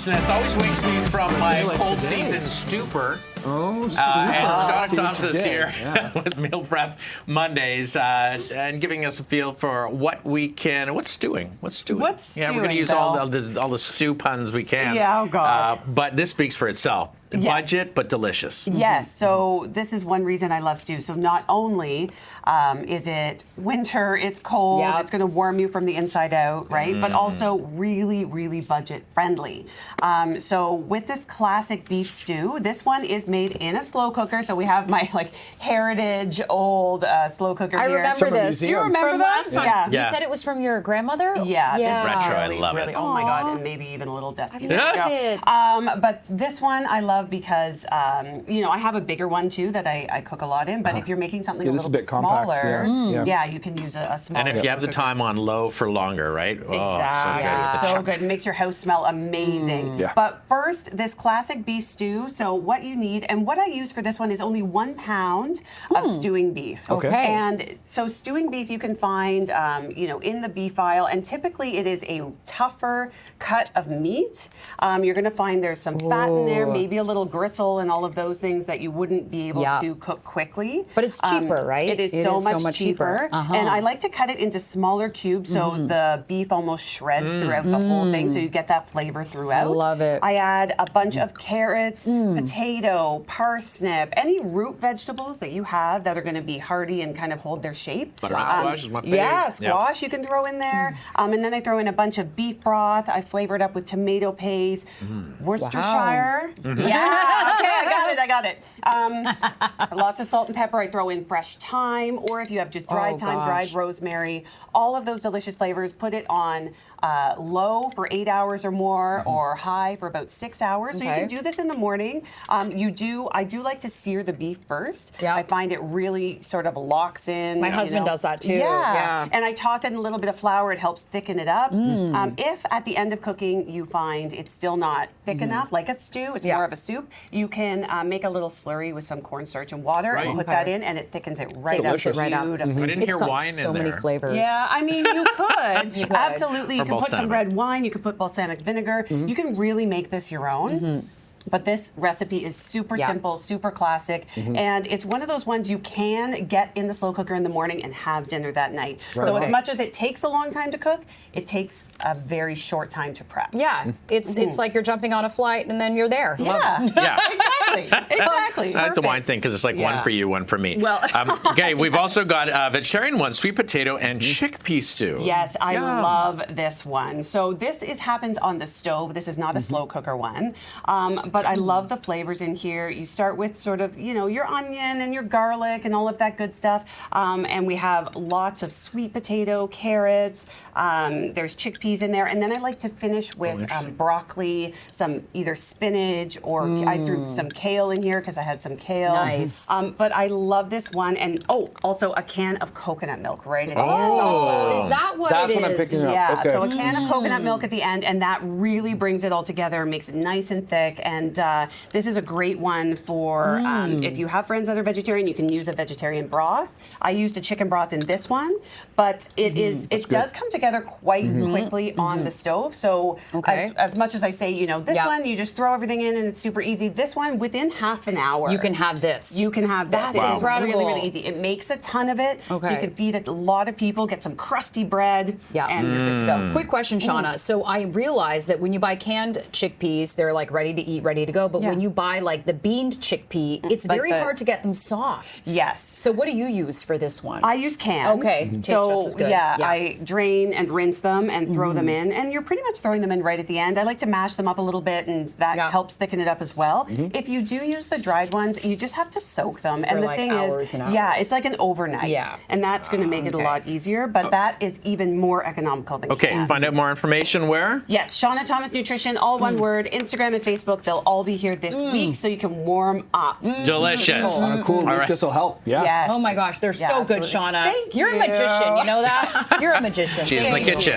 deliciousness always wakes me from my cold season stupor. Oh, And Seanna Thomas is today. here with Meal Prep Mondays and giving us a feel for what we can. What's stewing? What's stewing? What's Yeah, we're going to use all the stew puns we can. Yeah, oh God. But this speaks for itself. Yes. Budget, but delicious. Yes, so this is one reason I love stew. So not only is it winter, it's cold, it's going to warm you from the inside out, right? But also really, really budget friendly. So with this classic beef stew, this one is made in a slow cooker. So we have my heritage old slow cooker I here. remember this. Do you remember from that? last time? Yeah. You said it was from your grandmother? Yeah, yeah. just Retro, I really, love it. really, oh my God, and maybe even a little dusty. I love it. But this one I love because, I have a bigger one too that I cook a lot in, but if you're making something a little bit smaller, you can use a smaller. And if you have the time on low for longer, right? Exactly. So good. It makes your house smell amazing. But first, this classic beef stew. So what you need, and what I use for this one is only 1 pound of stewing beef. Okay. And so stewing beef you can find, in the beef aisle, and typically it is a tougher cut of meat. You're going to find there's some fat in there, maybe a little gristle, and all of those things that you wouldn't be able to cook quickly. But it's cheaper, right? It is so much cheaper. And I like to cut it into smaller cubes so the beef almost shreds throughout the whole thing, so you get that flavor throughout. Love it. I add a bunch of carrots, potato, parsnip, any root vegetables that you have that are going to be hearty and kind of hold their shape. Butternut squash is my favorite. Yeah, squash you can throw in there. And then I throw in a bunch of beef broth. I flavor it up with tomato paste, Worcestershire. Yeah, okay, I got it. Lots of salt and pepper. I throw in fresh thyme, or if you have just dried thyme, dried rosemary, all of those delicious flavors. Put it on low for 8 hours or more, or high for about 6 hours. So you can do this in the morning. I do like to sear the beef first. I find it really sort of locks in. My husband does that too. Yeah. And I toss in a little bit of flour. It helps thicken it up. If at the end of cooking you find it's still not thick enough, like a stew, it's more of a soup, you can make a a little slurry with some cornstarch and water and put that in, and it thickens it right Delicious. up. Right up. Beautiful. I didn't hear wine in there. So many flavors. Yeah, I mean, you could. Absolutely. You Or could put some balsamic. red wine. You could put balsamic vinegar. You can really make this your own. But this recipe is super simple, super classic, and it's one of those ones you can get in the slow cooker in the morning and have dinner that night. So as much as it takes a long time to cook, it takes a very short time to prep. Yeah, it's like you're jumping on a flight and then you're there. Yeah, Yeah. exactly. I like the wine thing because it's like one for you, one for me. Well, okay, we've also got a vegetarian one, sweet potato and chickpea stew. Yes, I love this one. So this happens on the stove. This is not a slow cooker one, but I love the flavors in here. You start with sort of, your onion and your garlic and all of that good stuff, and we have lots of sweet potato, carrots. There's chickpeas in there, and then I like to finish with broccoli, some either spinach, or I threw some kale in here because I had some kale. Nice. But I love this one, and also a can of coconut milk right at the end. Oh, is that what That's it is? what I'm picking up. Yeah, Okay. so a can of coconut milk at the end, and that really brings it all together, makes it nice and thick. And this is a great one for if you have friends that are vegetarian, you can use a vegetarian broth. I used a chicken broth in this one, but it does come together quite quickly on the stove. So as much as I say, this one, you just throw everything in and it's super easy. This one, within half an hour. You can have this. You can have this. That's incredible. It's really, really easy. It makes a ton of it, so you can feed a lot of people, get some crusty bread, and you're good to go. Quick question, Seanna. So I realize that when you buy canned chickpeas, they're like ready to eat, ready to go. But when you buy like the beaned chickpea, it's Like very hard to get them soft. Yes. So what do you use for this one? I use canned. Okay, tastes so just as good. I drain and rinse them and throw them in, and you're pretty much throwing them in right at the end. I like to mash them up a little bit, and that helps thicken it up as well. If you do use the dried ones, you just have to soak them. And the like thing hours is, and hours. it's like an overnight, and that's going to make it a lot easier. But that is even more economical than canned. Find out more information where? Yes, Seanna Thomas Nutrition, all one word. Instagram and Facebook, they'll all be here this week, so you can warm up. Delicious. Cool. All right. This will help. Yeah. Yes. Oh my gosh, they're so absolutely. good, Shauna. Thank You're a you. magician, you know that? You're a magician. She's in the kitchen.